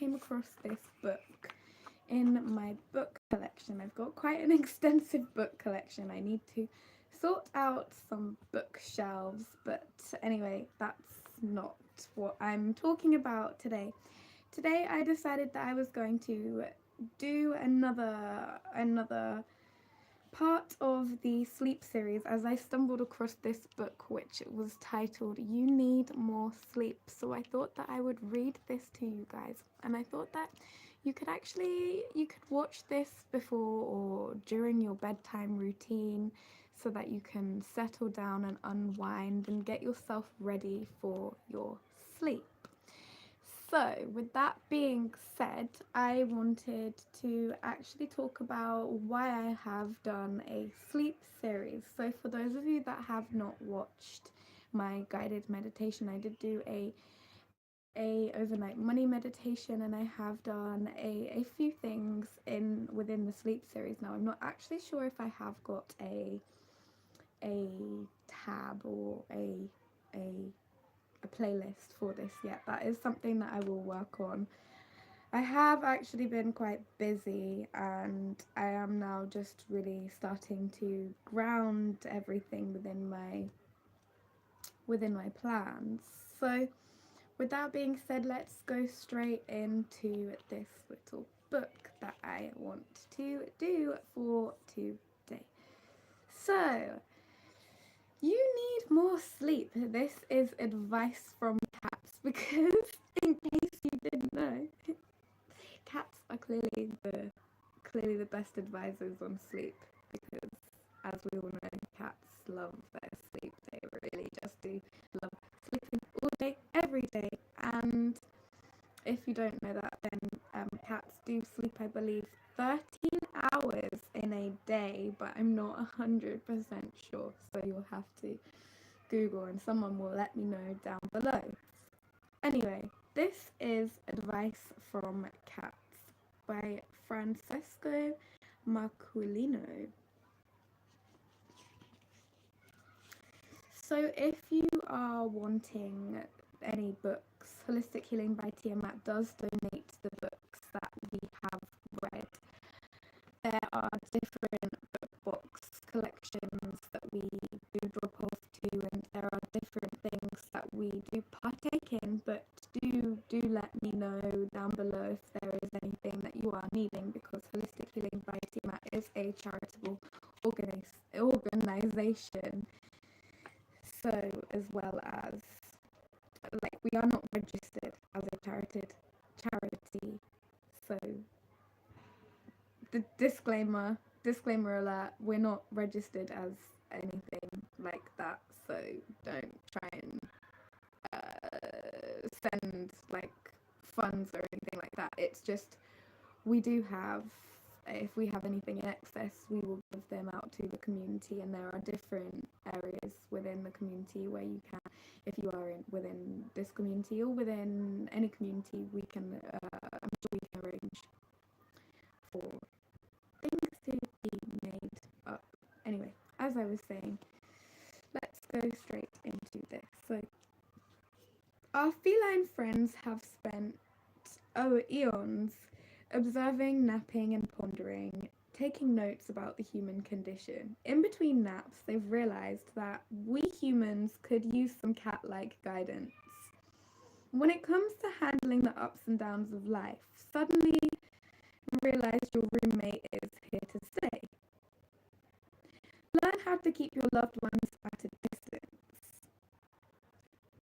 came across this book in my book collection. I've got quite an extensive book collection. I need to sort out some bookshelves, but anyway, that's not what I'm talking about today. Today I decided that I was going to do another part of the sleep series, as I stumbled across this book which was titled You Need More Sleep. So I thought that I would read this to you guys, and I thought that you could watch this before or during your bedtime routine so that you can settle down and unwind and get yourself ready for your sleep. So, with that being said, I wanted to actually talk about why I have done a sleep series. So, for those of you that have not watched my guided meditation, I did do a overnight money meditation, and I have done a few things within the sleep series. Now, I'm not actually sure if I have got a tab or a playlist for this yet. That is something that I will work on. I have actually been quite busy, and I am now just really starting to ground everything within my plans. So with that being said, let's go straight into this little book that I want to do for today. So, you need more sleep. This is advice from cats, because in case you didn't know, cats are clearly the best advisors on sleep, because as we all know, cats love their sleep. They really just do love sleeping all day, every day. And if you don't know that, then cats do sleep, I believe, 13 hours in a day, but I'm not 100% sure, so you'll have to Google and someone will let me know down below. Anyway, this is Advice from Cats by Francesco Marculino. So if you are wanting any books, Holistic Healing by Tiamat does donate the books that we have read. There are different book box collections that we do drop off to, and there are different things that we do partake in, but do let me know down below if there is anything that you are needing, because Holistic Healing by Tiamat is a charitable organization. So, as well as, like, we are not registered as a charity. So, the disclaimer alert, we're not registered as anything like that. So, don't try and send like funds or anything like that. It's just, we do have, if we have anything in excess, we will give them out to the community, and there are different areas within the community where you can, if you are within this community or within any community, we can, I'm sure we can arrange for things to be made up. Anyway, as I was saying, let's go straight into this. So, our feline friends have spent eons observing, napping and pondering, taking notes about the human condition. In between naps, they've realised that we humans could use some cat-like guidance. When it comes to handling the ups and downs of life, suddenly realise your roommate is here to stay. Learn how to keep your loved ones at a distance.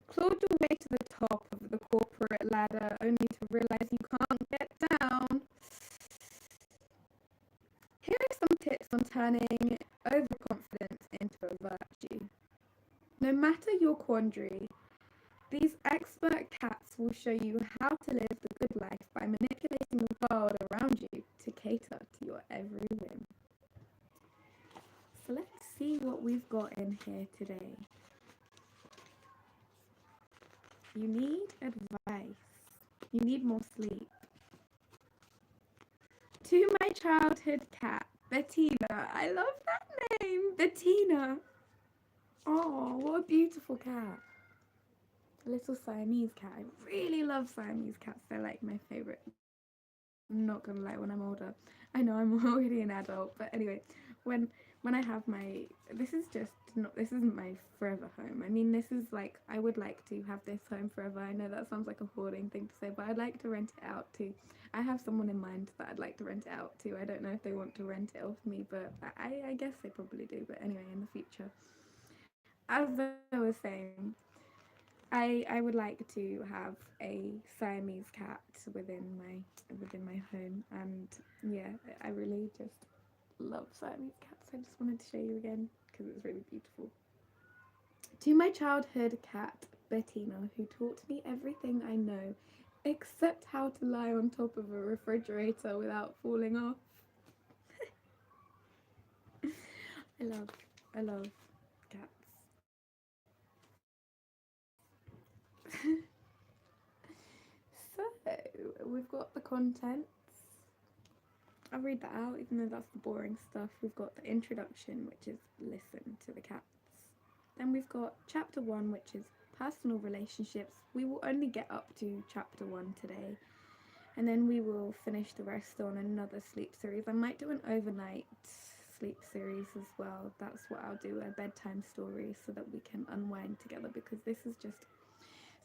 Clawed your way to the top of the corporate ladder only to realise you can't get down. Here are some tips on turning overconfidence into a virtue. No matter your quandary, these expert cats will show you how to live the good life by manipulating the world around you to cater to your every whim. So let's see what we've got in here today. You need advice. You need more sleep. To my childhood cat, Bettina. I love that name, Bettina. Oh, what a beautiful cat. little Siamese cat. I really love Siamese cats. They're like my favourite. I'm not gonna lie, when I'm older. I know I'm already an adult, but anyway, when I have my, this is just not, this isn't my forever home. I mean, this is like, I would like to have this home forever. I know that sounds like a hoarding thing to say, but I'd like to rent it out to, I have someone in mind that I'd like to rent it out to. I don't know if they want to rent it off me, but I guess they probably do. But anyway, in the future, as I was saying, I would like to have a Siamese cat within my home, and yeah, I really just love Siamese cats. I just wanted to show you again because it's really beautiful. To my childhood cat Bettina, who taught me everything I know except how to lie on top of a refrigerator without falling off. I love cats. So we've got the contents. I'll read that out, even though that's the boring stuff. We've got the introduction, which is listen to the cats. Then we've got chapter 1, which is personal relationships. We will only get up to chapter 1 today, and then we will finish the rest on another sleep series. I might do an overnight sleep series as well. That's what I'll do, a bedtime story, so that we can unwind together, because this is just,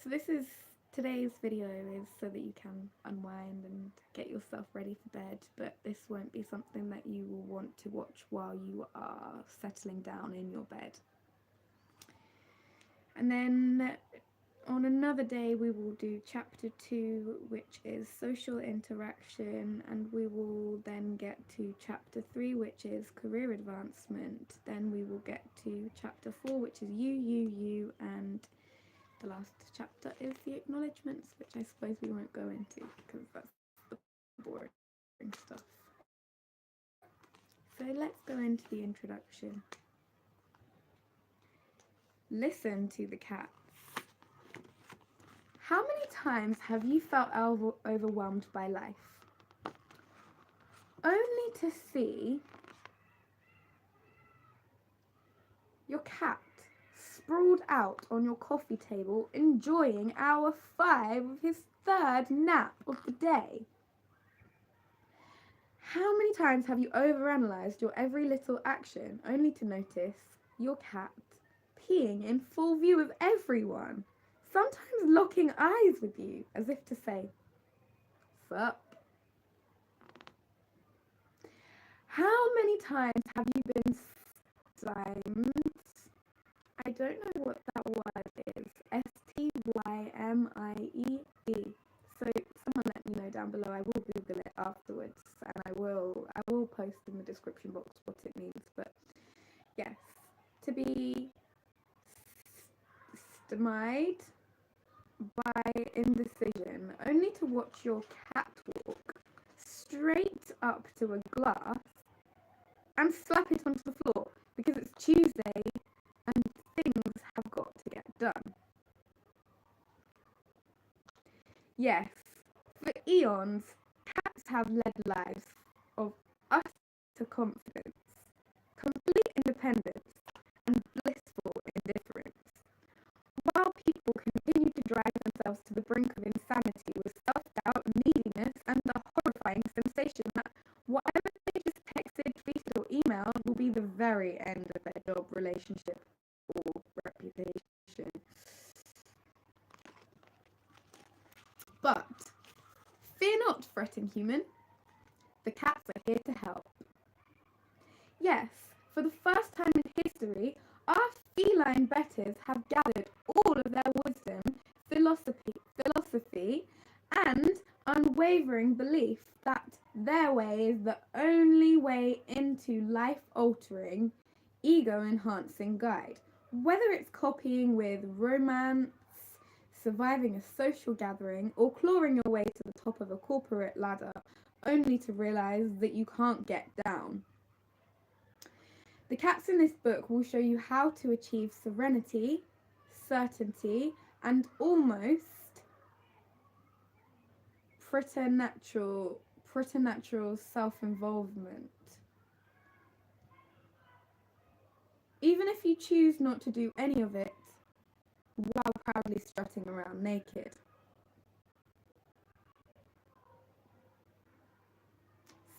so this is, today's video is so that you can unwind and get yourself ready for bed, but this won't be something that you will want to watch while you are settling down in your bed. And then on another day we will do chapter 2, which is social interaction, and we will then get to chapter 3, which is career advancement. Then we will get to chapter 4, which is you, and the last chapter is the acknowledgements, which I suppose we won't go into because that's the boring stuff. So let's go into the introduction. Listen to the cats. How many times have you felt overwhelmed by life? Only to see your cat sprawled out on your coffee table enjoying hour 5 of his 3rd nap of the day. How many times have you overanalyzed your every little action only to notice your cat peeing in full view of everyone, sometimes locking eyes with you as if to say, "Sup?" How many times have you been stymied? I don't know what that word is. Stymied. So someone let me know down below. I will Google it afterwards, and I will post in the description box what it means. But yes, to be stymied by indecision, only to watch your cat walk straight up to a glass and slap it onto the floor because it's Tuesday and things have got to get done. Yes, for eons, cats have led lives of utter confidence, complete independence, and blissful indifference, while people continue to drag themselves to the brink of insanity with self-doubt, neediness, and the horrifying sensation that whatever they just texted, tweeted, or emailed will be the very end of their job, relationship, or reputation. But fear not, fretting human. The cats are here to help. Yes, for the first time in history, our feline betters have gathered all of their wisdom, philosophy, and unwavering belief that their way is the only way into life-altering, ego-enhancing guide. Whether it's copying with romance, surviving a social gathering, or clawing your way to the top of a corporate ladder, only to realize that you can't get down. The cats in this book will show you how to achieve serenity, certainty, and almost preternatural self-involvement. Even if you choose not to do any of it, while proudly strutting around naked.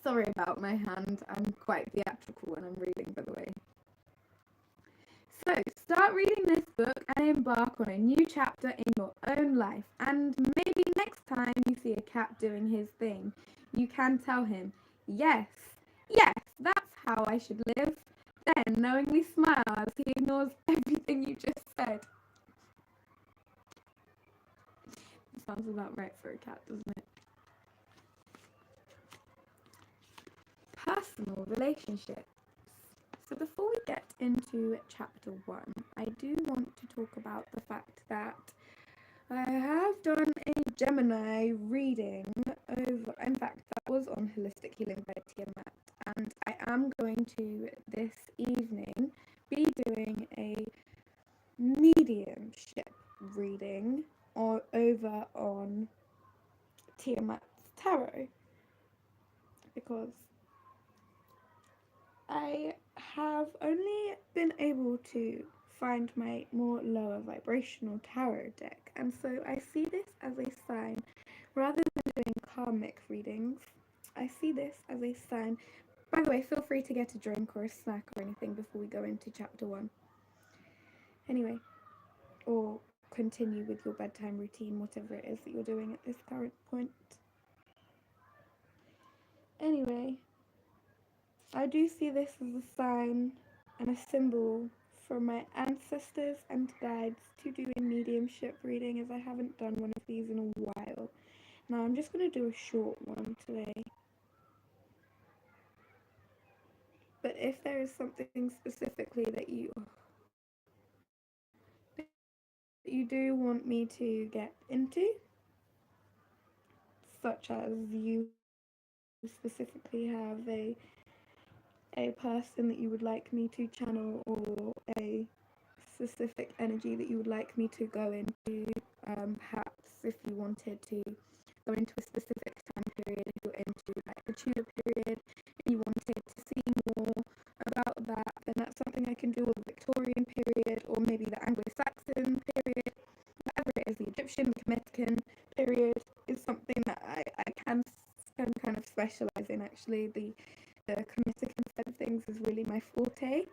Sorry about my hand, I'm quite theatrical when I'm reading, by the way. So, start reading this book and embark on a new chapter in your own life. And maybe next time you see a cat doing his thing, you can tell him, yes, yes, that's how I should live. Then knowingly smile as he ignores everything you just said. Sounds about right for a cat, doesn't it? Personal relationships. So before we get into chapter 1, I do want to talk about the fact that I have done a Gemini reading over, in fact, that was on Holistic Healing by Tiamat, and I am going to this evening be doing a mediumship reading over on Tiamat's tarot, because I have only been able to find my more lower vibrational tarot deck, and so I see this as a sign, rather than doing karmic readings, I see this as a sign. By the way, feel free to get a drink or a snack or anything before we go into chapter 1. Anyway, or continue with your bedtime routine, whatever it is that you're doing at this current point. Anyway, I do see this as a sign and a symbol from my ancestors and guides to do a mediumship reading, as I haven't done one of these in a while. Now I'm just going to do a short one today. But if there is something specifically that you do want me to get into, such as you specifically have a person that you would like me to channel, or a specific energy that you would like me to go into, perhaps if you wanted to go into a specific time period, if you're into like the Tudor period and you wanted to see more about that, then that's something I can do, or the Victorian period, or maybe the Anglo-Saxon period, whatever it is, the Egyptian, the Kemetic period is something that I can kind of specialize in. Actually, the Kemetic side of things is really my forte,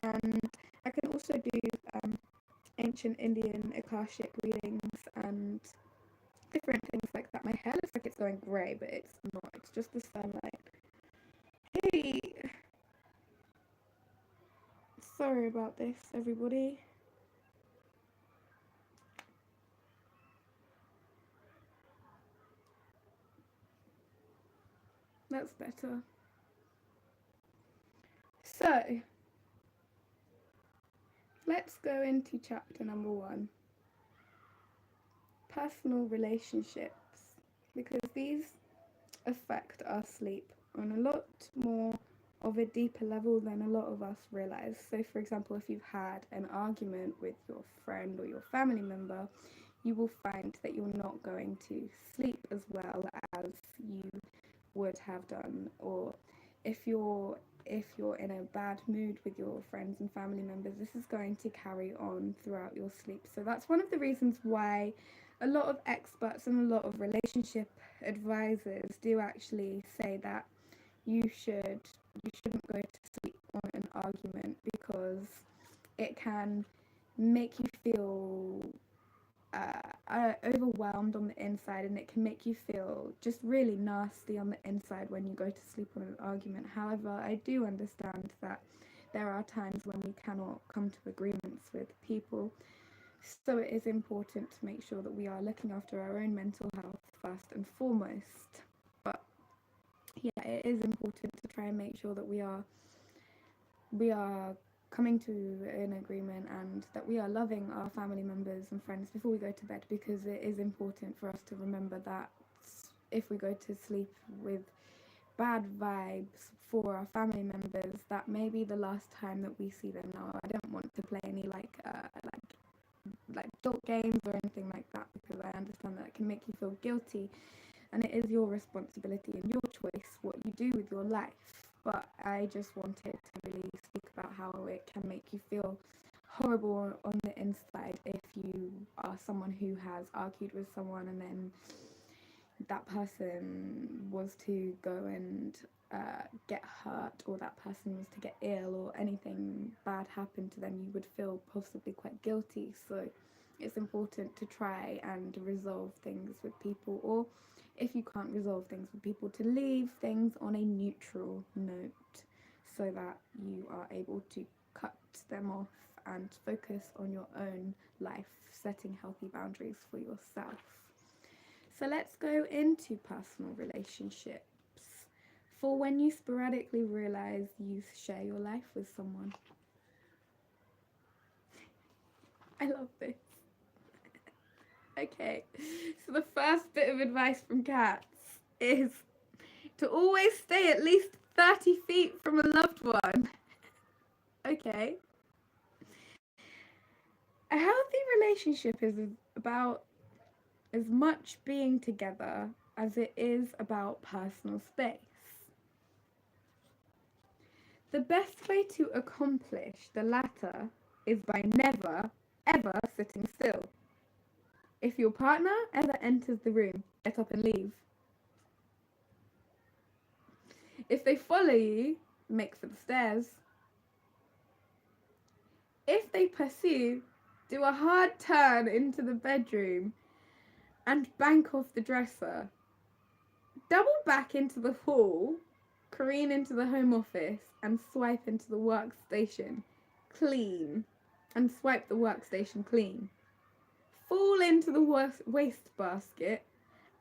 and I can also do ancient Indian Akashic readings and different things like that. My hair looks like it's going grey, but it's not, it's just the sunlight. Hey! Sorry about this, everybody. That's better. So, let's go into chapter number 1. Personal relationships, because these affect our sleep on a lot more of a deeper level than a lot of us realize. So for example, if you've had an argument with your friend or your family member, you will find that you're not going to sleep as well as you would have done. Or if you're in a bad mood with your friends and family members, this is going to carry on throughout your sleep. So that's one of the reasons why a lot of experts and a lot of relationship advisors do actually say that you shouldn't go to sleep on an argument, because it can make you feel overwhelmed on the inside, and it can make you feel just really nasty on the inside when you go to sleep on an argument. However, I do understand that there are times when we cannot come to agreements with people, so it is important to make sure that we are looking after our own mental health first and foremost. But yeah, it is important to try and make sure that we are coming to an agreement, and that we are loving our family members and friends before we go to bed, because it is important for us to remember that if we go to sleep with bad vibes for our family members, that may be the last time that we see them. Now, I don't want to play any like adult games or anything like that, because I understand that it can make you feel guilty, and it is your responsibility and your choice what you do with your life. But I just wanted to really speak about how it can make you feel horrible on the inside if you are someone who has argued with someone and then that person was to go and get hurt, or that person was to get ill, or anything bad happened to them, you would feel possibly quite guilty. So it's important to try and resolve things with people, or if you can't resolve things with people, to leave things on a neutral note so that you are able to cut them off and focus on your own life, setting healthy boundaries for yourself. So let's go into personal relationships. For when you sporadically realize you share your life with someone. I love this. Okay, so the first bit of advice from cats is to always stay at least 30 feet from a loved one. Okay. A healthy relationship is about as much being together as it is about personal space. The best way to accomplish the latter is by never, ever sitting still. If your partner ever enters the room, get up and leave. If they follow you, make for the stairs. If they pursue, do a hard turn into the bedroom and bank off the dresser. Double back into the hall, careen into the home office, and swipe into the workstation clean. And swipe the workstation clean. Fall into the wastebasket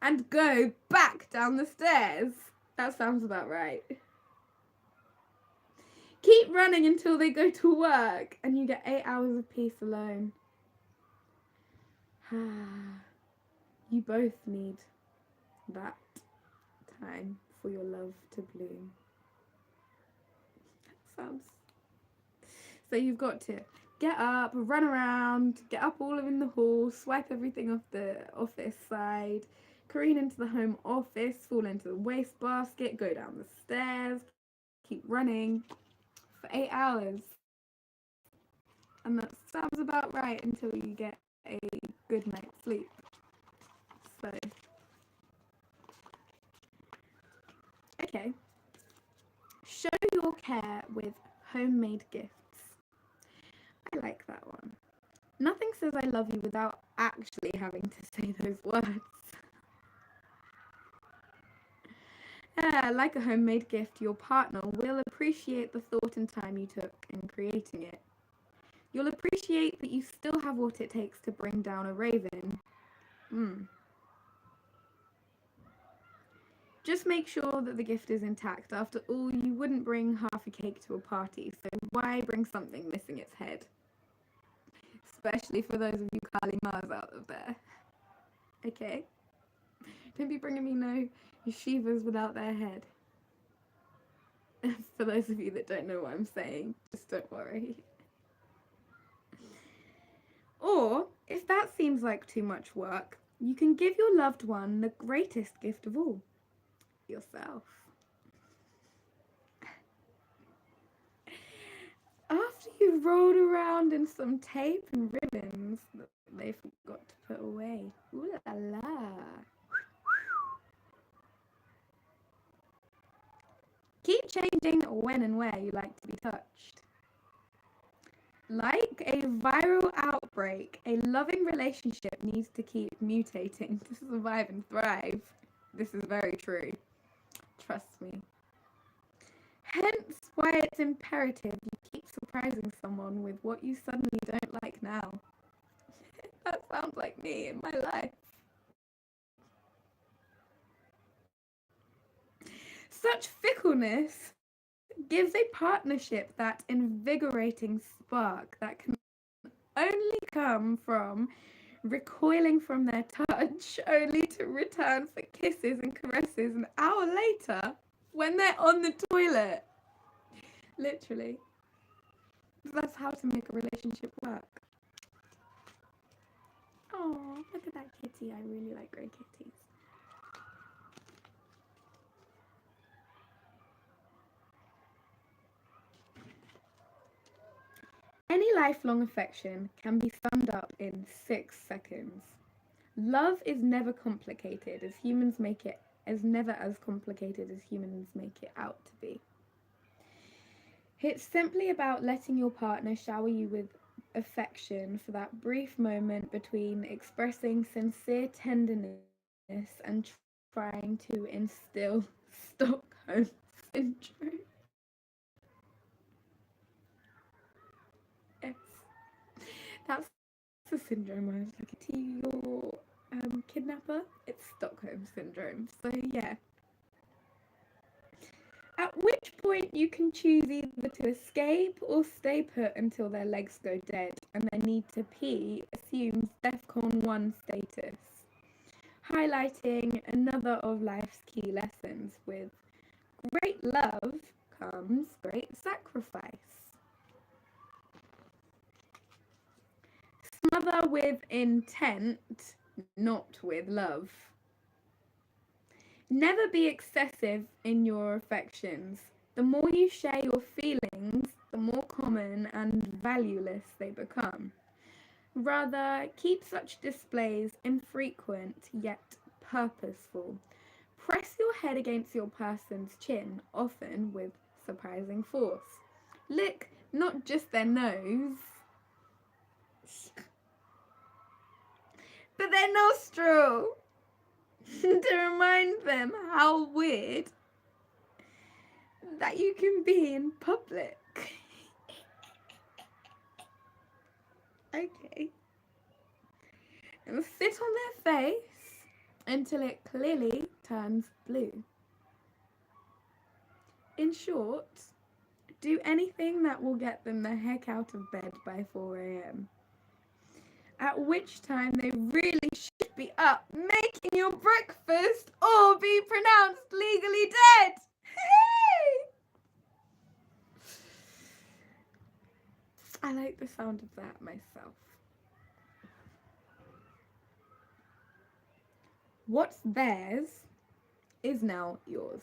and go back down the stairs. That sounds about right. Keep running until they go to work and you get 8 hours of peace alone. You both need that time for your love to bloom. That sounds... So you've got to get up, run around, get up all in the hall, swipe everything off the office side, careen into the home office, fall into the wastebasket, go down the stairs, keep running for 8 hours. And that sounds about right until you get a good night's sleep. So, okay. Show your care with homemade gifts. I like that one. Nothing says I love you without actually having to say those words. Like a homemade gift, your partner will appreciate the thought and time you took in creating it. You'll appreciate that you still have what it takes to bring down a raven. Just make sure that the gift is intact. After all, you wouldn't bring half a cake to a party, so why bring something missing its head? Especially for those of you Kali Mars out there. Okay? Don't be bringing me no yeshivas without their head. For those of you that don't know what I'm saying, just don't worry. Or, if that seems like too much work, you can give your loved one the greatest gift of all, yourself. After you've rolled around in some tape and ribbons that they forgot to put away. Ooh la la. Keep changing when and where you like to be touched. Like a viral outbreak, a loving relationship needs to keep mutating to survive and thrive. This is very true. Trust me. Hence why it's imperative you keep surprising someone with what you suddenly don't like now. That sounds like me in my life. Such fickleness gives a partnership that invigorating spark that can only come from recoiling from their touch, only to return for kisses and caresses an hour later when they're on the toilet. Literally. That's how to make a relationship work. Oh, look at that kitty. I really like grey kitties. Any lifelong affection can be summed up in 6 seconds. Love is never complicated as humans make it, as never as complicated as humans make it out to be. It's simply about letting your partner shower you with affection for that brief moment between expressing sincere tenderness and trying to instill Stockholm syndrome. Yes, that's the syndrome where I was like, to your kidnapper, it's Stockholm syndrome. So yeah. At which point you can choose either to escape or stay put until their legs go dead and their need to pee assumes DEFCON 1 status, highlighting another of life's key lessons. With great love comes great sacrifice. Smother with intent, not with love. Never be excessive in your affections. The more you share your feelings, the more common and valueless they become. Rather, keep such displays infrequent yet purposeful. Press your head against your person's chin, often with surprising force. Lick not just their nose, but their nostril to remind them how weird that you can be in public. Okay. And sit on their face until it clearly turns blue. In short, do anything that will get them the heck out of bed by 4 a.m. At which time they really should be up making your breakfast or be pronounced legally dead. I like the sound of that myself. What's theirs is now yours.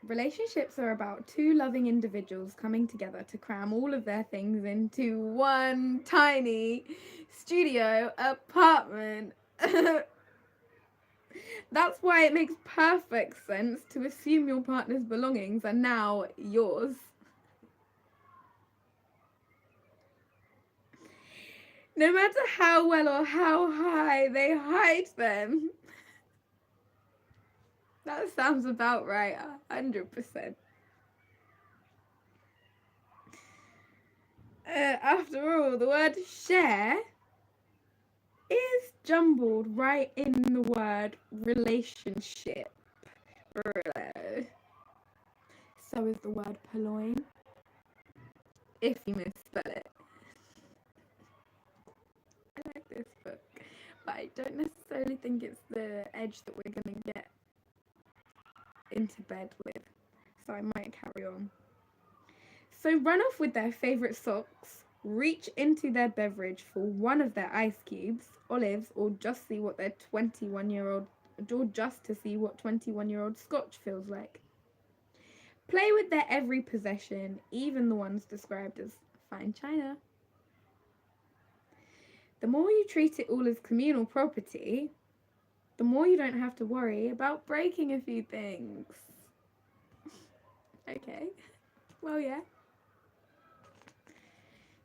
Relationships are about two loving individuals coming together to cram all of their things into one tiny studio apartment. That's why it makes perfect sense to assume your partner's belongings are now yours. No matter how well or how high they hide them. That sounds about right, 100%. After all, the word share is jumbled right in the word relationship. So is the word purloin, if you misspell it. I like this book, but I don't necessarily think it's the edge that we're going to get into bed with, so I might carry on. So run off with their favourite socks, reach into their beverage for one of their ice cubes, olives, or just see what their 21-year-old, or just to see what 21-year-old scotch feels like. Play with their every possession, even the ones described as fine china. The more you treat it all as communal property, the more you don't have to worry about breaking a few things. Okay, well, yeah.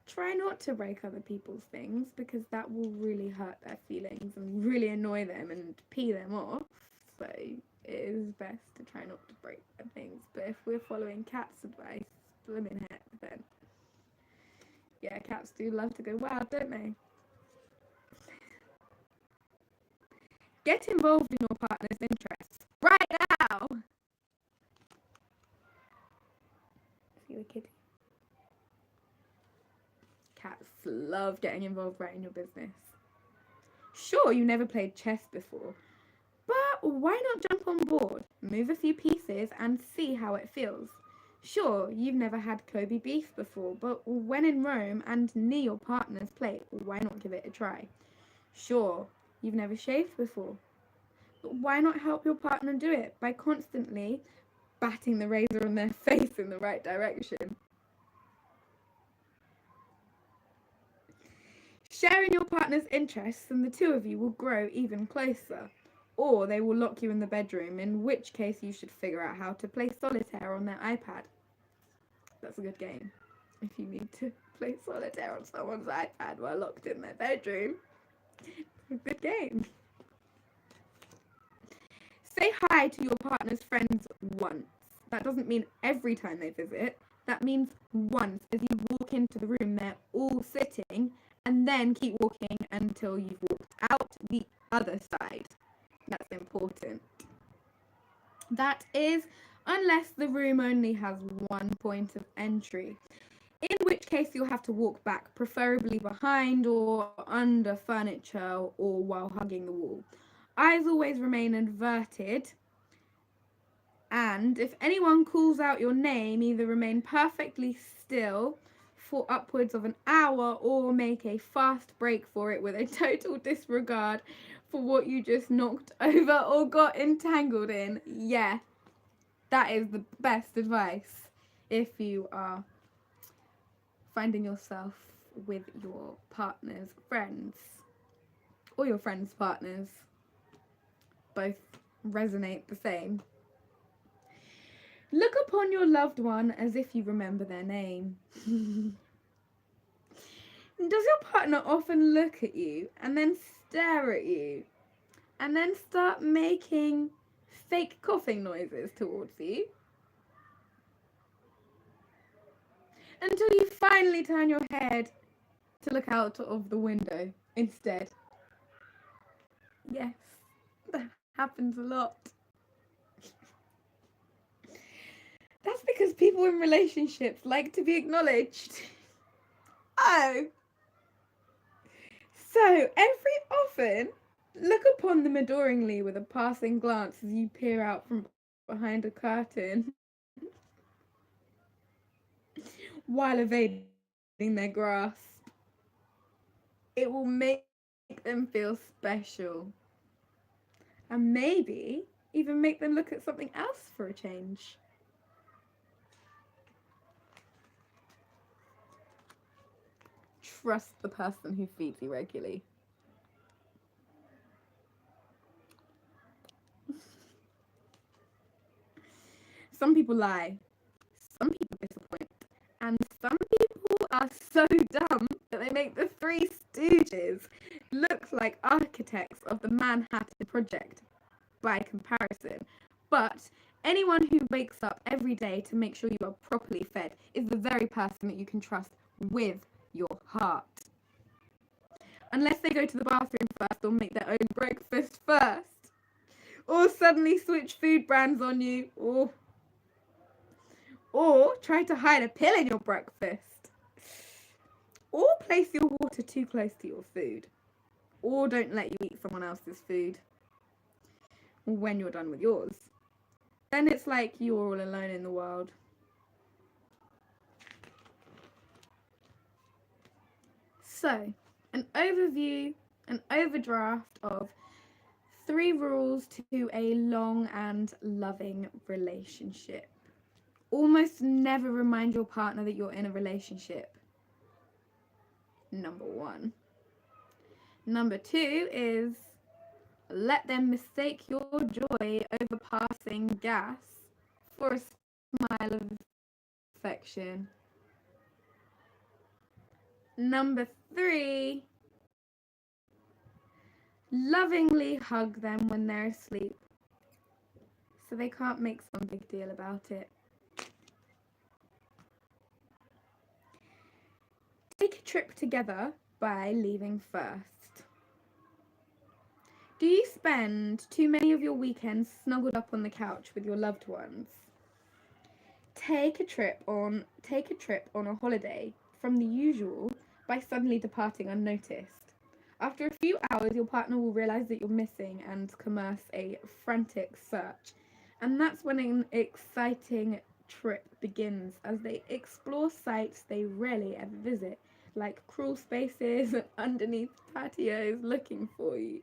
Try not to break other people's things because that will really hurt their feelings and really annoy them and pee them off. So it is best to try not to break their things. But if we're following Kat's advice, blimmin' heck, then yeah, cats do love to go wild, don't they? Get involved in your partner's interests right now. See the kitty? Cats love getting involved right in your business. Sure, you never played chess before, but why not jump on board, move a few pieces and see how it feels? Sure, you've never had Kobe beef before, but when in Rome and near your partner's plate, why not give it a try? Sure, you've never shaved before, but why not help your partner do it by constantly batting the razor on their face in the right direction? Sharing your partner's interests and the two of you will grow even closer. Or they will lock you in the bedroom, in which case you should figure out how to play solitaire on their iPad. That's a good game. If you need to play solitaire on someone's iPad while locked in their bedroom, it's a good game. Say hi to your partner's friends once. That doesn't mean every time they visit. That means once. As you walk into the room, they're all sitting, and then keep walking until you've walked out the other side. That's important. That is, unless the room only has one point of entry, in which case you'll have to walk back, preferably behind or under furniture or while hugging the wall. Eyes always remain averted, and if anyone calls out your name, either remain perfectly still for upwards of an hour or make a fast break for it with a total disregard for what you just knocked over or got entangled in. Yeah, that is the best advice if you are finding yourself with your partner's friends or your friends' partners. Both resonate the same. Look upon your loved one as if you remember their name. Does your partner often look at you and then stare at you and then start making fake coughing noises towards you until you finally turn your head to look out of the window instead? Yes, that happens a lot. That's because people in relationships like to be acknowledged. Oh. So, every often, look upon them adoringly with a passing glance as you peer out from behind a curtain while evading their grasp. It will make them feel special. And maybe even make them look at something else for a change. Trust the person who feeds you regularly. Some people lie. Some people disappoint. And some people are so dumb that they make the Three Stooges look like architects of the Manhattan Project by comparison. But anyone who wakes up every day to make sure you are properly fed is the very person that you can trust with your heart. Unless they go to the bathroom first or make their own breakfast first. Or suddenly switch food brands on you. Or try to hide a pill in your breakfast. Or place your water too close to your food. Or don't let you eat someone else's food when you're done with yours. Then it's like you're all alone in the world. So, an overview, an overdraft of 3 rules to a long and loving relationship. Almost never remind your partner that you're in a relationship. Number 1. Number 2 is let them mistake your joy over passing gas for a smile of affection. Number 3, lovingly hug them when they're asleep so they can't make some big deal about it. Take a trip together by leaving first. Do you spend too many of your weekends snuggled up on the couch with your loved ones? Take a trip on a holiday from the usual by suddenly departing unnoticed. After a few hours, your partner will realize that you're missing and commence a frantic search. And that's when an exciting trip begins as they explore sites they rarely ever visit, like crawl spaces underneath patios looking for you.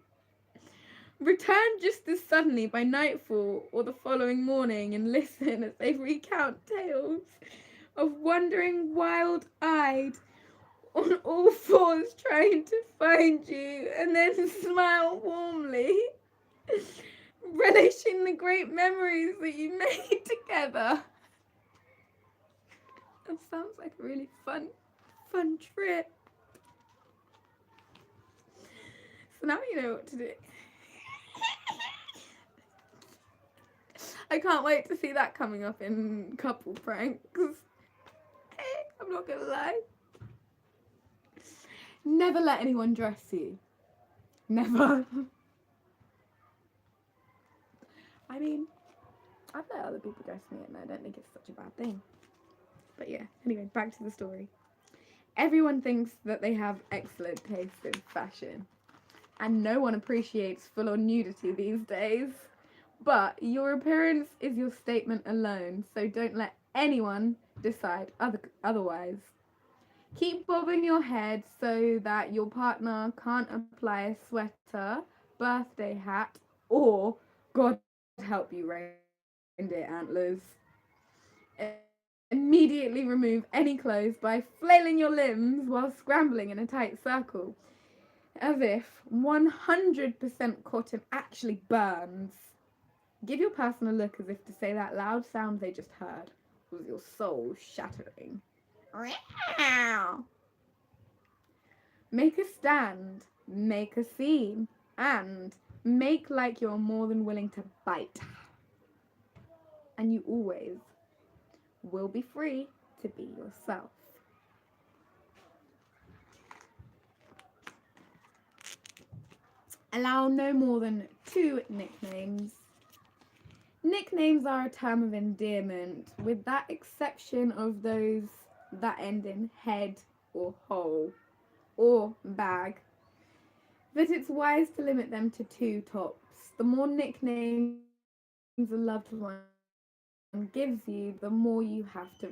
Return just as suddenly by nightfall or the following morning and listen as they recount tales of wandering wild-eyed on all fours trying to find you, and then smile warmly, relishing the great memories that you made together. That sounds like a really fun trip. So now you know what to do. I can't wait to see that coming up in couple pranks. I'm not gonna lie. Never let anyone dress you. Never. I mean, I've let other people dress me and I don't think it's such a bad thing. But yeah, anyway, back to the story. Everyone thinks that they have excellent taste in fashion, and no one appreciates full-on nudity these days. But your appearance is your statement alone, so don't let anyone decide otherwise. Keep bobbing your head so that your partner can't apply a sweater, birthday hat, or, God help you, reindeer antlers. Immediately remove any clothes by flailing your limbs while scrambling in a tight circle, as if 100% cotton actually burns. Give your person a look as if to say that loud sound they just heard was your soul shattering. Make a stand, make a scene, and make like you're more than willing to bite. And you always will be free to be yourself. Allow no more than 2 nicknames. Nicknames are a term of endearment, with that exception of those that end in head or hole or bag. But it's wise to limit them to 2 tops. The more nicknames a loved one gives you, the more you have to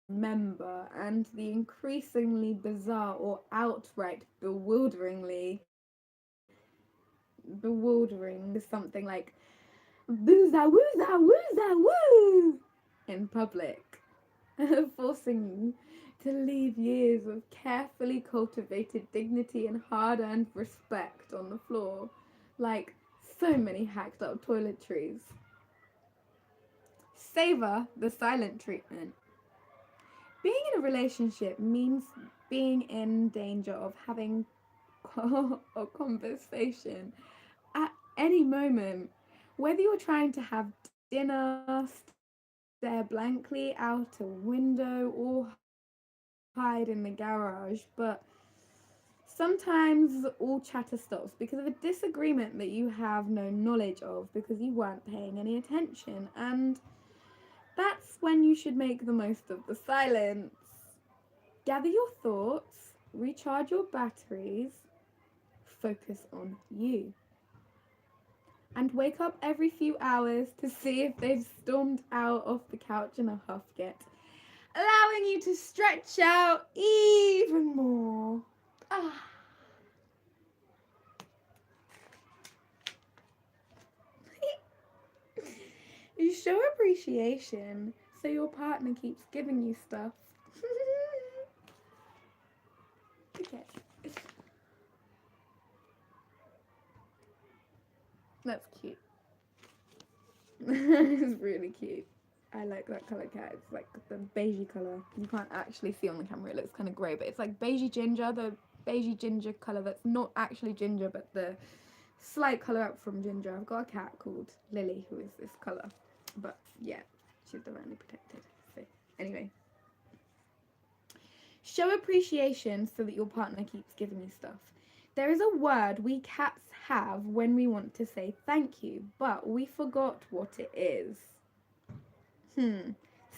remember, and the increasingly bizarre or outright bewildering is something like booza wooza wooza woo in public, forcing you to leave years of carefully cultivated dignity and hard-earned respect on the floor, like so many hacked up toiletries. Savor the silent treatment. Being in a relationship means being in danger of having a conversation at any moment, whether you're trying to have dinner, stare blankly out a window, or hide in the garage. But sometimes all chatter stops because of a disagreement that you have no knowledge of because you weren't paying any attention, and that's when you should make the most of the silence. Gather your thoughts, recharge your batteries, focus on you. And wake up every few hours to see if they've stormed out of the couch in a huff yet, allowing you to stretch out even more. You show appreciation so your partner keeps giving you stuff. Okay. That's cute. It's really cute. I like that colour cat. It's like the beigey colour. You can't actually see on the camera, it looks kind of grey, but it's like beigey ginger, the beigey ginger colour that's not actually ginger, but the slight colour up from ginger. I've got a cat called Lily who is this colour, but yeah, she's divinely protected. So anyway, show appreciation so that your partner keeps giving you stuff. There is a word we cats have when we want to say thank you, but we forgot what it is.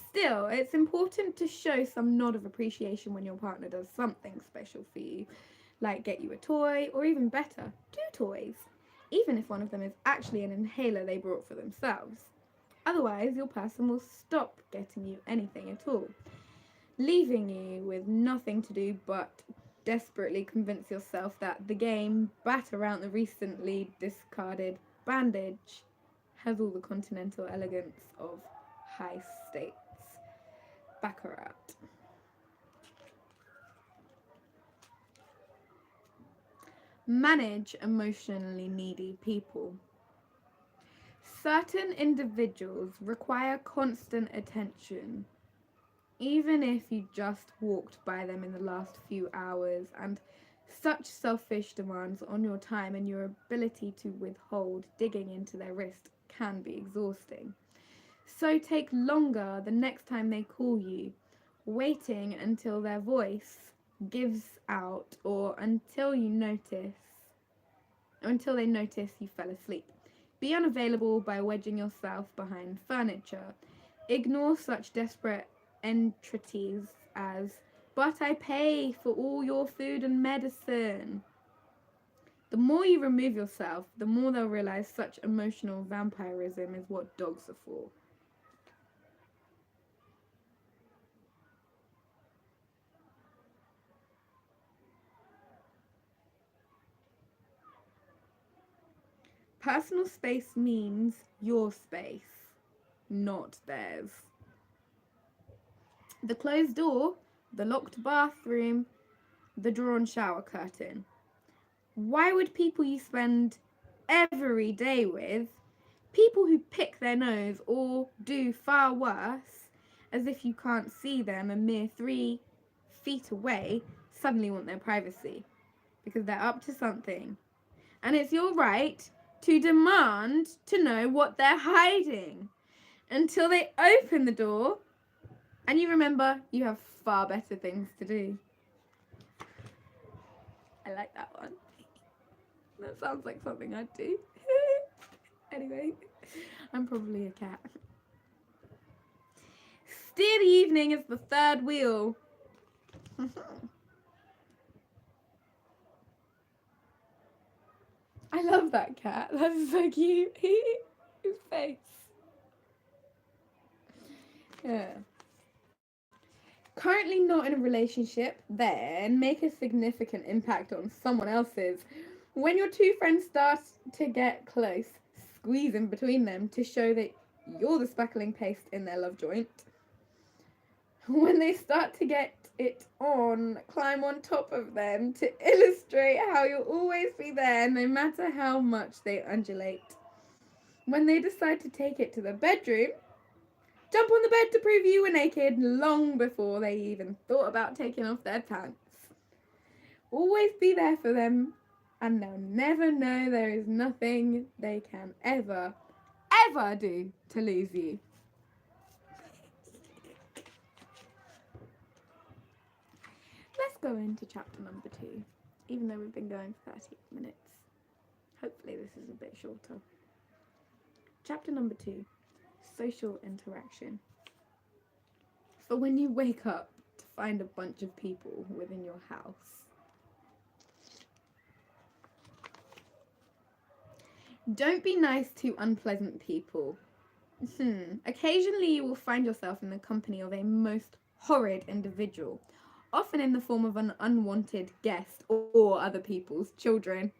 Still, it's important to show some nod of appreciation when your partner does something special for you, like get you a toy, or even better, 2 toys, even if one of them is actually an inhaler they brought for themselves. Otherwise, your person will stop getting you anything at all, leaving you with nothing to do but desperately convince yourself that the game bat around the recently discarded bandage has all the continental elegance of high stakes baccarat. Manage emotionally needy people. Certain individuals require constant attention, even if you just walked by them in the last few hours, and such selfish demands on your time and your ability to withhold digging into their wrist can be exhausting. So take longer the next time they call you, waiting until their voice gives out or until they notice you fell asleep. Be unavailable by wedging yourself behind furniture. Ignore such desperate entreaties as, "But I pay for all your food and medicine." The more you remove yourself, the more they'll realize such emotional vampirism is what dogs are for. Personal space means your space, not theirs. The closed door, the locked bathroom, the drawn shower curtain. Why would people you spend every day with, people who pick their nose or do far worse, as if you can't see them a mere 3 feet away, suddenly want their privacy? Because they're up to something. And it's your right to demand to know what they're hiding until they open the door and you remember you have far better things to do. I like that one. That sounds like something I'd do. Anyway, I'm probably a cat. Steer the evening as the third wheel. I love that cat. That is so cute. His face. Yeah. Currently not in a relationship, then make a significant impact on someone else's. When your two friends start to get close, squeeze in between them to show that you're the speckling paste in their love joint. When they start to get it on, climb on top of them to illustrate how you'll always be there no matter how much they undulate. When they decide to take it to the bedroom, jump on the bed to prove you were naked long before they even thought about taking off their pants. Always be there for them, and they'll never know there is nothing they can ever do to lose you. Let's go into chapter number 2, even though we've been going for 30 minutes. Hopefully this is a bit shorter. Chapter number 2, social interaction. For when you wake up to find a bunch of people within your house. Don't be nice to unpleasant people. Occasionally you will find yourself in the company of a most horrid individual, often in the form of an unwanted guest or other people's children.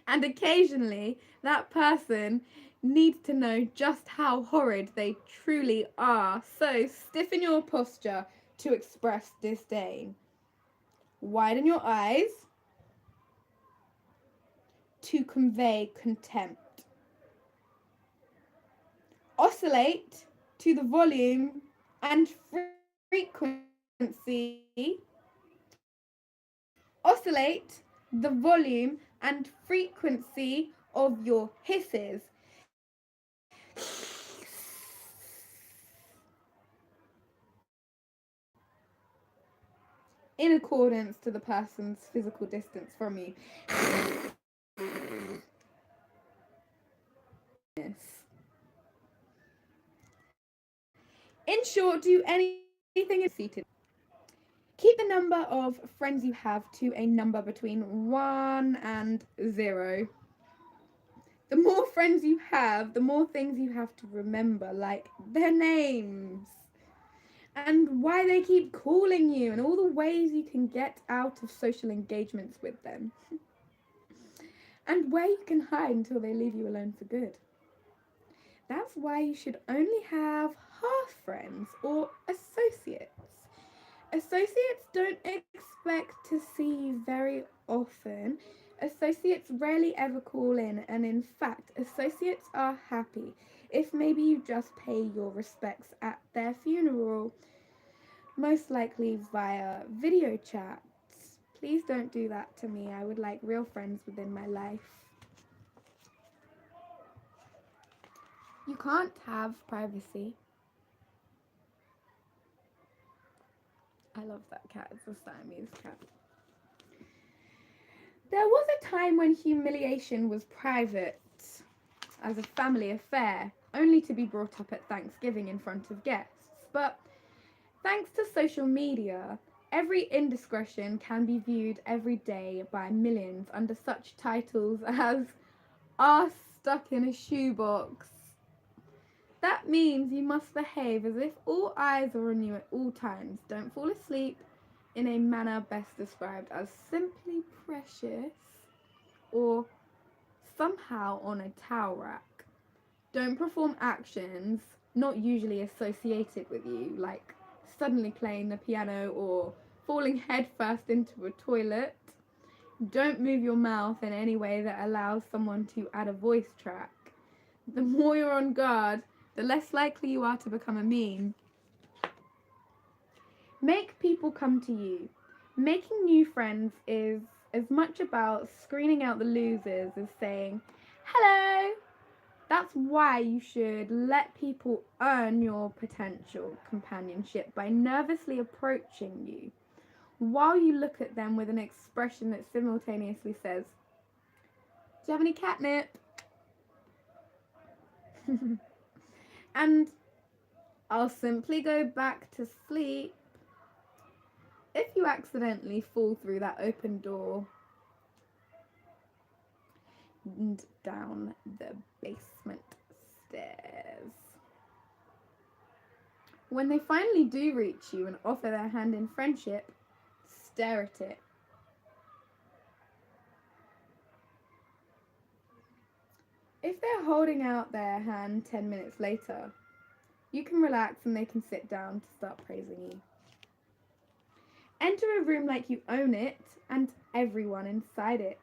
And occasionally that person needs to know just how horrid they truly are, so stiffen your posture to express disdain. Widen your eyes to convey contempt. Oscillate to the volume and frequency. Oscillate the volume and frequency of your hisses. In accordance to the person's physical distance from you. In short, do anything seated. Keep the number of friends you have to a number between 1 and 0. The more friends you have, the more things you have to remember, like their names and why they keep calling you and all the ways you can get out of social engagements with them and where you can hide until they leave you alone for good. That's why you should only have half friends or associates. Associates don't expect to see you very often. Associates rarely ever call in, and in fact, associates are happy if maybe you just pay your respects at their funeral, most likely via video chats. Please don't do that to me. I would like real friends within my life. You can't have privacy. I love that cat. It's a Siamese cat. There was a time when humiliation was private, as a family affair, only to be brought up at Thanksgiving in front of guests. But thanks to social media, every indiscretion can be viewed every day by millions under such titles as "Arse stuck in a shoebox." That means you must behave as if all eyes are on you at all times. Don't fall asleep in a manner best described as simply precious, or somehow on a towel rack. Don't perform actions not usually associated with you, like suddenly playing the piano or falling headfirst into a toilet. Don't move your mouth in any way that allows someone to add a voice track. The more you're on guard, the less likely you are to become a meme. Make people come to you. Making new friends is as much about screening out the losers as saying, "Hello." That's why you should let people earn your potential companionship by nervously approaching you, while you look at them with an expression that simultaneously says, "Do you have any catnip?" And "I'll simply go back to sleep." If you accidentally fall through that open door and down the basement stairs. When they finally do reach you and offer their hand in friendship, stare at it. If they're holding out their hand 10 minutes later, you can relax and they can sit down to start praising you. Enter a room like you own it and everyone inside it.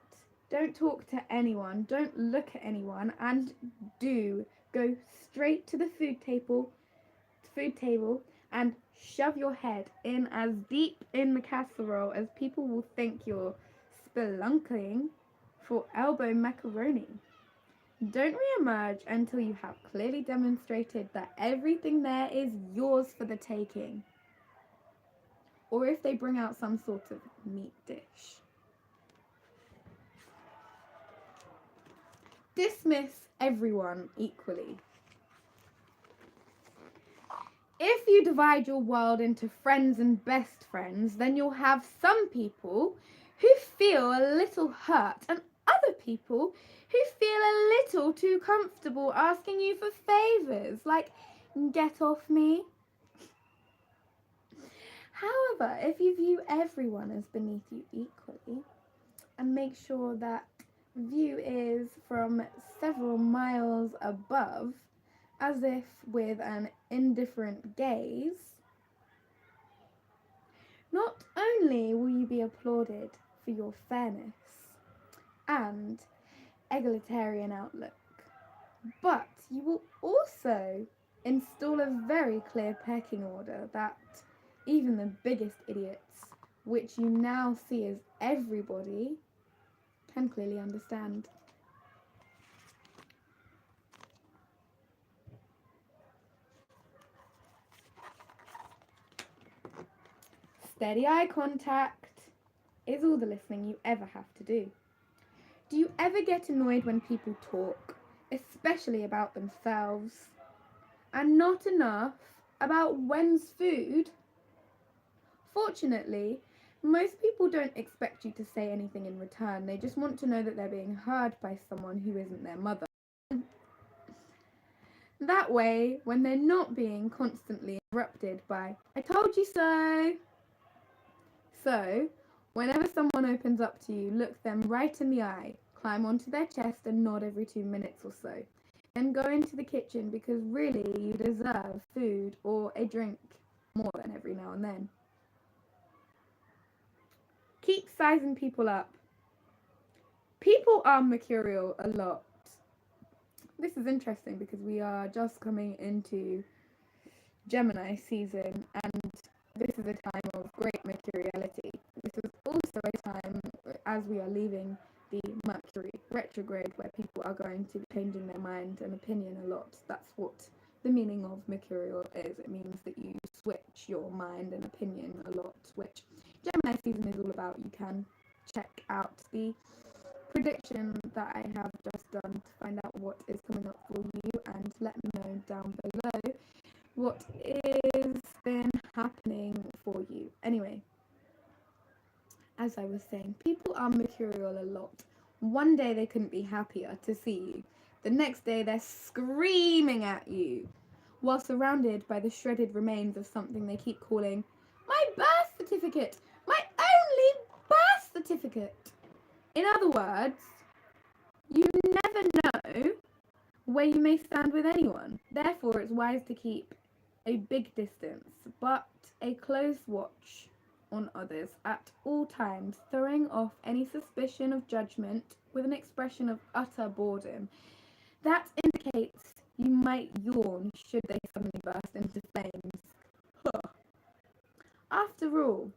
Don't talk to anyone, don't look at anyone, and do go straight to the food table and shove your head in as deep in the casserole as people will think you're spelunking for elbow macaroni. Don't re-emerge until you have clearly demonstrated that everything there is yours for the taking, or if they bring out some sort of meat dish. Dismiss everyone equally. If you divide your world into friends and best friends, then you'll have some people who feel a little hurt and other people who feel a little too comfortable asking you for favours, like, "Get off me." However, if you view everyone as beneath you equally and make sure that view is from several miles above, as if with an indifferent gaze, not only will you be applauded for your fairness and egalitarian outlook, but you will also install a very clear pecking order that even the biggest idiots, which you now see as everybody, can clearly understand. Steady eye contact is all the listening you ever have to do. Do you ever get annoyed when people talk, especially about themselves, and not enough about when's food? Fortunately, most people don't expect you to say anything in return. They just want to know that they're being heard by someone who isn't their mother. That way, when they're not being constantly interrupted by "I told you so." So, whenever someone opens up to you, look them right in the eye, climb onto their chest and nod every 2 minutes or so. Then go into the kitchen because really you deserve food or a drink more than every now and then. Keep sizing people up. People are mercurial a lot. This is interesting because we are just coming into Gemini season, and this is a time of great mercuriality. This is also a time as we are leaving the Mercury retrograde where people are going to be changing their mind and opinion a lot. That's what the meaning of mercurial is. It means that you switch your mind and opinion a lot, which Gemini season is all about. You can check out the prediction that I have just done to find out what is coming up for you, and let me know down below what is been happening for you. Anyway, as I was saying, people are mercurial a lot. One day they couldn't be happier to see you. The next day they're screaming at you while surrounded by the shredded remains of something they keep calling my birth certificate, my only birth certificate. In other words, you never know where you may stand with anyone. Therefore, it's wise to keep a big distance, but a close watch on others at all times, throwing off any suspicion of judgment with an expression of utter boredom. That indicates you might yawn should they suddenly burst into flames. Huh. After all,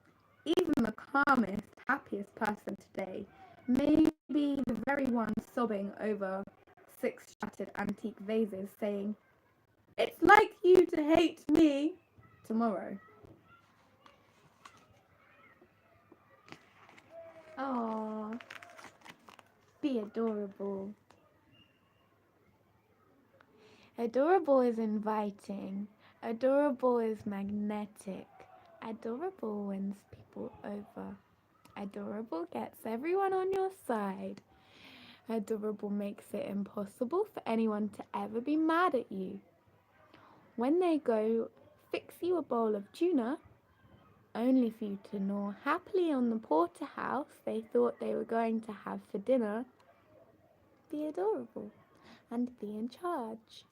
even the calmest, happiest person today may be the very one sobbing over 6 shattered antique vases, saying, "It's like you to hate me," tomorrow. Aww, be adorable. Adorable is inviting. Adorable is magnetic. Adorable wins people over. Adorable gets everyone on your side. Adorable makes it impossible for anyone to ever be mad at you. When they go fix you a bowl of tuna, only for you to gnaw happily on the porterhouse they thought they were going to have for dinner, be adorable and be in charge.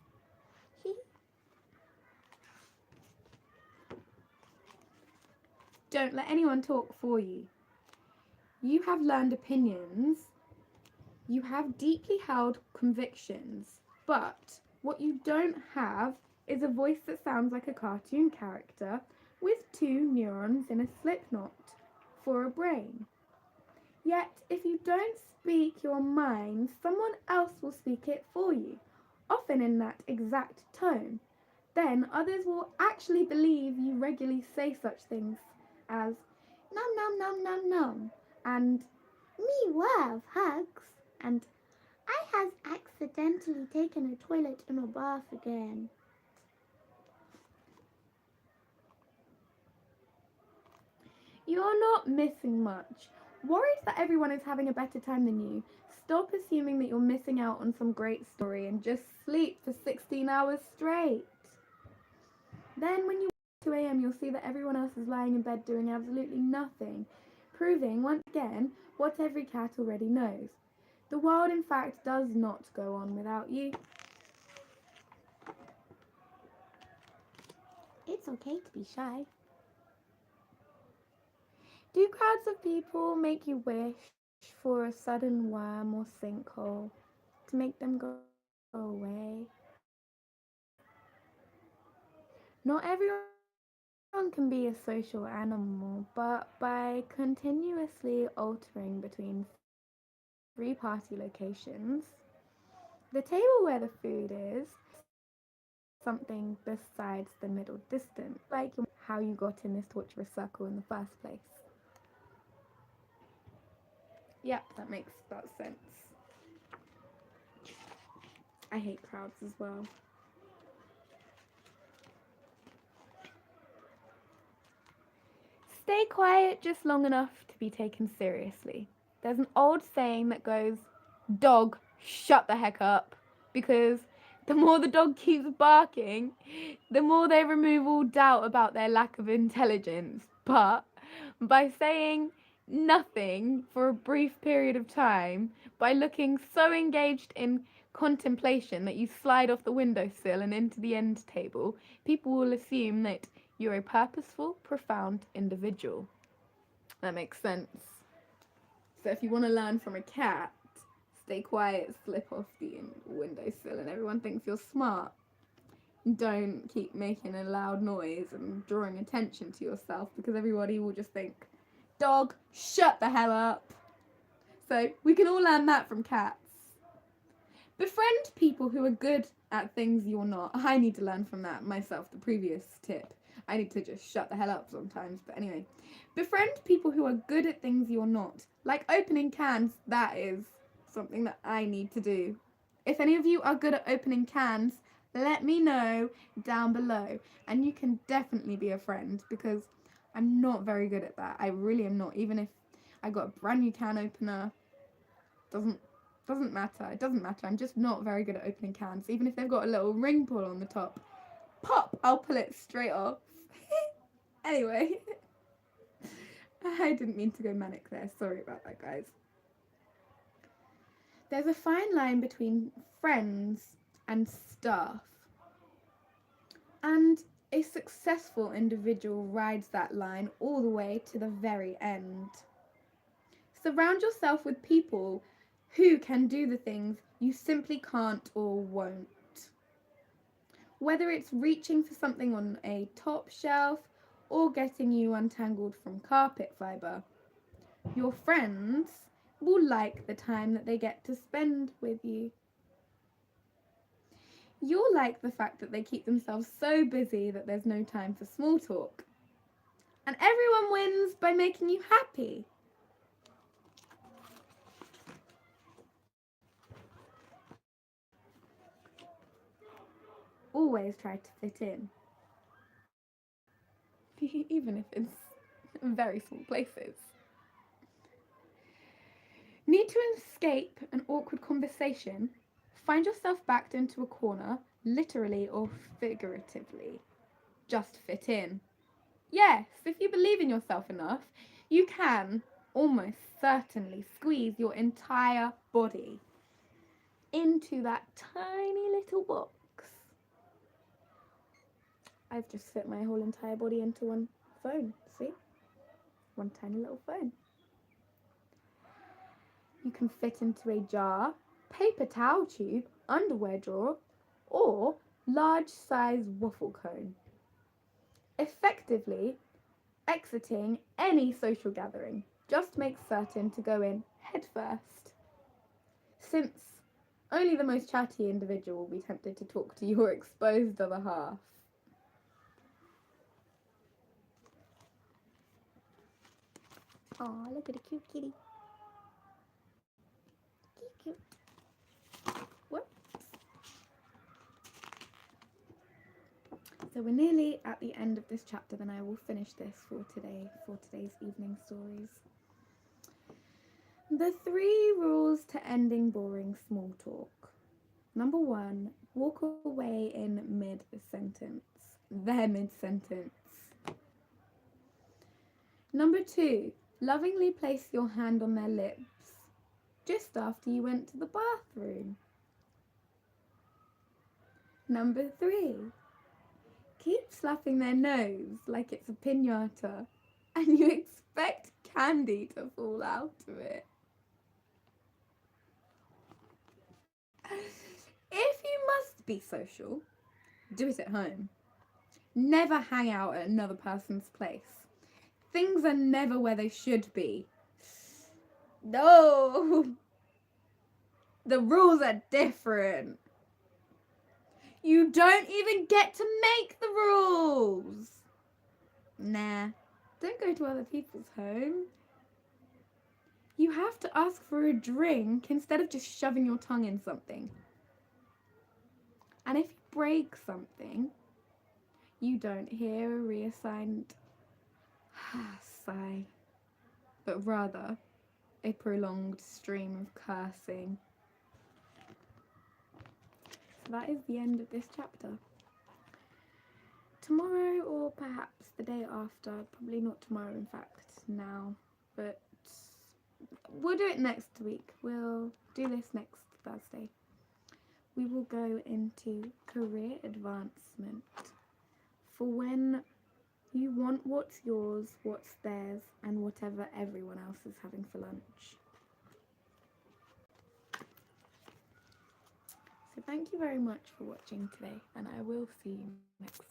Don't let anyone talk for you. You have learned opinions. You have deeply held convictions. But what you don't have is a voice that sounds like a cartoon character with 2 neurons in a slip knot for a brain. Yet, if you don't speak your mind, someone else will speak it for you, often in that exact tone. Then others will actually believe you regularly say such things as num num num num num and me love hugs and I has accidentally taken a toilet in a bath again. You're not missing much. Worried that everyone is having a better time than you, stop assuming that you're missing out on some great story and just sleep for 16 hours straight. Then when you wake 2 a.m. you'll see that everyone else is lying in bed doing absolutely nothing, proving once again what every cat already knows. The world in fact does not go on without you. It's okay to be shy. Do crowds of people make you wish for a sudden worm or sinkhole to make them go away? Not everyone can be a social animal, but by continuously altering between 3 party locations, the table where the food is, something besides the middle distance, like how you got in this torturous circle in the first place. Yep, that makes sense. I hate crowds as well. Stay quiet just long enough to be taken seriously. There's an old saying that goes, "Dog, shut the heck up," because the more the dog keeps barking, the more they remove all doubt about their lack of intelligence. But by saying nothing for a brief period of time, by looking so engaged in contemplation that you slide off the windowsill and into the end table, people will assume that you're a purposeful, profound individual. That makes sense. So if you want to learn from a cat, stay quiet, slip off the windowsill and everyone thinks you're smart. Don't keep making a loud noise and drawing attention to yourself, because everybody will just think, dog, shut the hell up. So we can all learn that from cats. Befriend people who are good at things you're not. I need to learn from that myself, the previous tip. I need to just shut the hell up sometimes. But anyway, befriend people who are good at things you're not. Like opening cans, that is something that I need to do. If any of you are good at opening cans, let me know down below. And you can definitely be a friend, because I'm not very good at that. I really am not. Even if I got a brand new can opener, doesn't matter. It doesn't matter. I'm just not very good at opening cans. Even if they've got a little ring pull on the top, pop, I'll pull it straight off. Anyway, I didn't mean to go manic there. Sorry about that, guys. There's a fine line between friends and staff. And a successful individual rides that line all the way to the very end. Surround yourself with people who can do the things you simply can't or won't. Whether it's reaching for something on a top shelf or getting you untangled from carpet fibre, your friends will like the time that they get to spend with you. You'll like the fact that they keep themselves so busy that there's no time for small talk. And everyone wins by making you happy. Always try to fit in. Even if it's very small places. Need to escape an awkward conversation? Find yourself backed into a corner, literally or figuratively. Just fit in. Yes, if you believe in yourself enough, you can almost certainly squeeze your entire body into that tiny little box. I've just fit my whole entire body into one phone, see? One tiny little phone. You can fit into a jar, paper towel tube, underwear drawer, or large size waffle cone. Effectively exiting any social gathering. Just make certain to go in head first, since only the most chatty individual will be tempted to talk to your exposed other half. Aw, look at a cute kitty. Cute. Whoops. So we're nearly at the end of this chapter, then I will finish this for today's evening stories. The 3 rules to ending boring small talk. Number 1, walk away in mid-sentence. Their mid-sentence. Number 2, lovingly place your hand on their lips just after you went to the bathroom. Number 3, keep slapping their nose like it's a piñata and you expect candy to fall out of it. If you must be social, do it at home. Never hang out at another person's place. Things are never where they should be. No! The rules are different. You don't even get to make the rules. Nah, don't go to other people's home. You have to ask for a drink instead of just shoving your tongue in something. And if you break something, you don't hear a reassigned sigh, but rather a prolonged stream of cursing. So that is the end of this chapter. Tomorrow, or perhaps the day after, probably not tomorrow in fact, now, but we'll do it next week. We'll do this next Thursday. We will go into career advancement for when you want what's yours, what's theirs, and whatever everyone else is having for lunch. So thank you very much for watching today, and I will see you next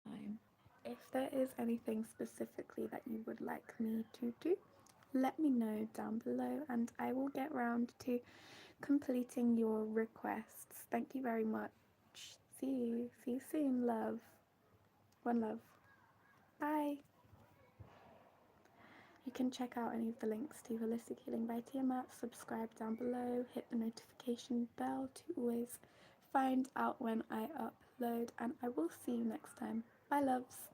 time. If there is anything specifically that you would like me to do, let me know down below and I will get round to completing your requests. Thank you very much. See you soon, love. One love. Bye. You can check out any of the links to Holistic Healing by Tiamat, subscribe down below, hit the notification bell to always find out when I upload, and I will see you next time. Bye, loves.